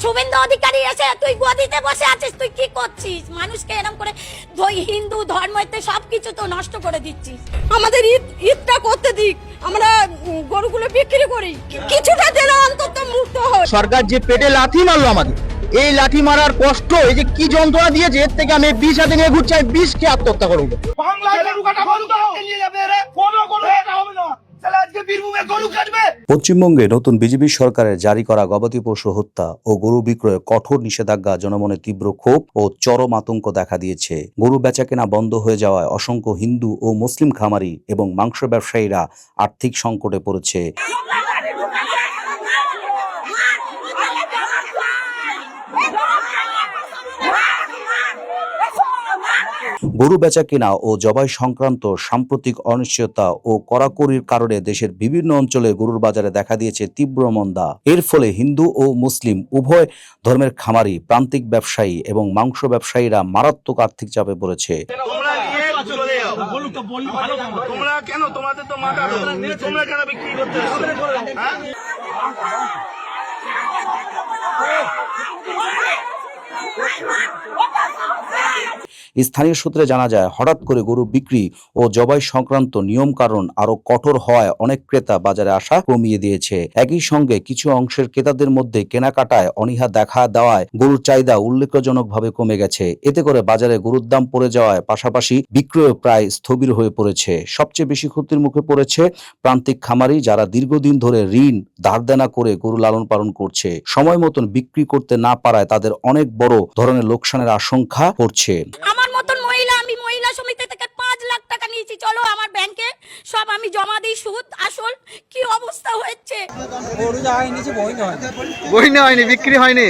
শুভেন্দু অধিকারী এসে তুই গদিতে বসে আছিস, তুই কি করছিস? মানুষকে এরকম করে হিন্দু ধর্মতে সবকিছু তো নষ্ট করে দিচ্ছিস। আমাদের ঈদটা করতে দিক, আমরা গরুগুলো বিক্রি করি, কিছুটা যেন অন্তত মুক্ত হয়। সরকার যে পেটে লাথি মারলো আমাদের, এই লাঠি মারার কষ্ট, এই যে কি যন্ত্রণা দিয়েছে, এর থেকে আমি বিষ হাতে নিয়ে ঘুরছি, আমি বিষ খেয়ে আত্মহত্যা করবো। পশ্চিমবঙ্গে নতুন বিজেপি সরকারের জারি করা গবাদি পশু হত্যা ও গরু বিক্রয়ে কঠোর নিষেধাজ্ঞা জনমনে তীব্র ক্ষোভ ও চরম আতঙ্ক দেখা দিয়েছে। গরু বেচাকেনা বন্ধ হয়ে যাওয়ায় অসংখ্য হিন্দু ও মুসলিম খামারি এবং মাংস ব্যবসায়ীরা আর্থিক সংকটে পড়েছে। গরু বেচা কেনা ও জবাই সংক্রান্ত সাম্প্রতিক অনিশ্চয়তা ও কড়াকড়ির কারণে দেশের বিভিন্ন অঞ্চলে গরুর বাজারে দেখা দিয়েছে তীব্র মন্দা। এর ফলে হিন্দু ও মুসলিম উভয় ধর্মের খামারি, প্রান্তিক ব্যবসায়ী এবং মাংস ব্যবসায়ীরা মারাত্মক আর্থিক চাপে পড়েছে। স্থানীয় সূত্রে জানা যায়, হঠাৎ করে গরু বিক্রি ও জবাই সংক্রান্ত নিয়ম কানুন আরো কঠোর হওয়ায় অনেক ক্রেতা বাজারে আসা কমিয়ে দিয়েছে। একই সঙ্গে কিছু অংশের ক্রেতাদের মধ্যে কেনাকাটায় অনীহা দেখা দেওয়ায় গরুর চাহিদা উল্লেখজনকভাবে কমে গেছে। এতে করে বাজারে গরুর দাম পড়ে যাওয়ায় পাশাপাশি বিক্রয় প্রায় স্থবির হয়ে পড়েছে। সবচেয়ে বেশি ক্ষতির মুখে পড়েছে প্রান্তিক খামারি, যারা দীর্ঘদিন ধরে ঋণ ধার দেনা করে গরু লালন পালন করছে। সময় মতন বিক্রি করতে না পারায় তাদের অনেক বড় ধরনের লোকসানের আশঙ্কা করছে। আমার মতন মহিলা, আমি মহিলা সমিতি থেকে 5 লাখ টাকা নিয়েছি, চলো আমার ব্যাংকে সব আমি জমা দিই, সুদ আসল কি অবস্থা হয়েছে। বইনে হয়নি, বিক্রি হয়নি,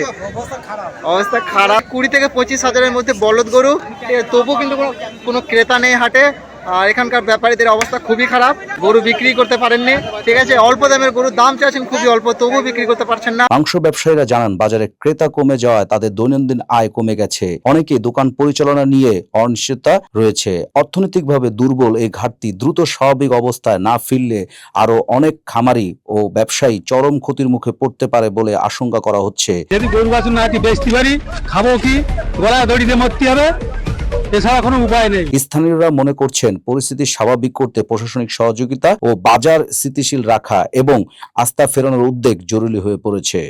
অবস্থা খারাপ। 20 থেকে 25 হাজারের মধ্যে বলদ গরু, তবু কিন্তু কোনো ক্রেতা নেই হাটে। আর এখানকার ব্যাপারীদের অবস্থা খুবই খারাপ, গরু বিক্রি করতে পারেননি। ঠিক আছে, অল্প দামের গরুর দাম চাইছেন খুবই অল্প, তবু বিক্রি করতে পারছেন না। মাংস ব্যবসায়ীরা জানান, বাজারে ক্রেতা কমে যাওয়ায় তাদের দৈনন্দিন আয় কমে গেছে। অনেকে দোকান পরিচালনা নিয়ে অনিশ্চয়তা রয়েছে। অর্থনৈতিকভাবে দুর্বল এই ঘাটতি দ্রুত স্বাভাবিক অবস্থায় না ফিরলে আরো অনেক খামারি ও ব্যবসায়ী চরম ক্ষতির মুখে পড়তে পারে বলে আশঙ্কা করা হচ্ছে। যদি গরু বাছুর না বেচতে পারি, খাবো কি? গলায় দড়িতে মরতে হবে, এছাড়া কোনো উপায় নেই। স্থানীয়রা মনে করছেন, পরিস্থিতি স্বাভাবিক করতে প্রশাসনিক সহযোগিতা ও বাজার স্থিতিশীল রাখা এবং আস্থা ফেরানোর উদ্যোগ জরুরি হয়ে পড়েছে।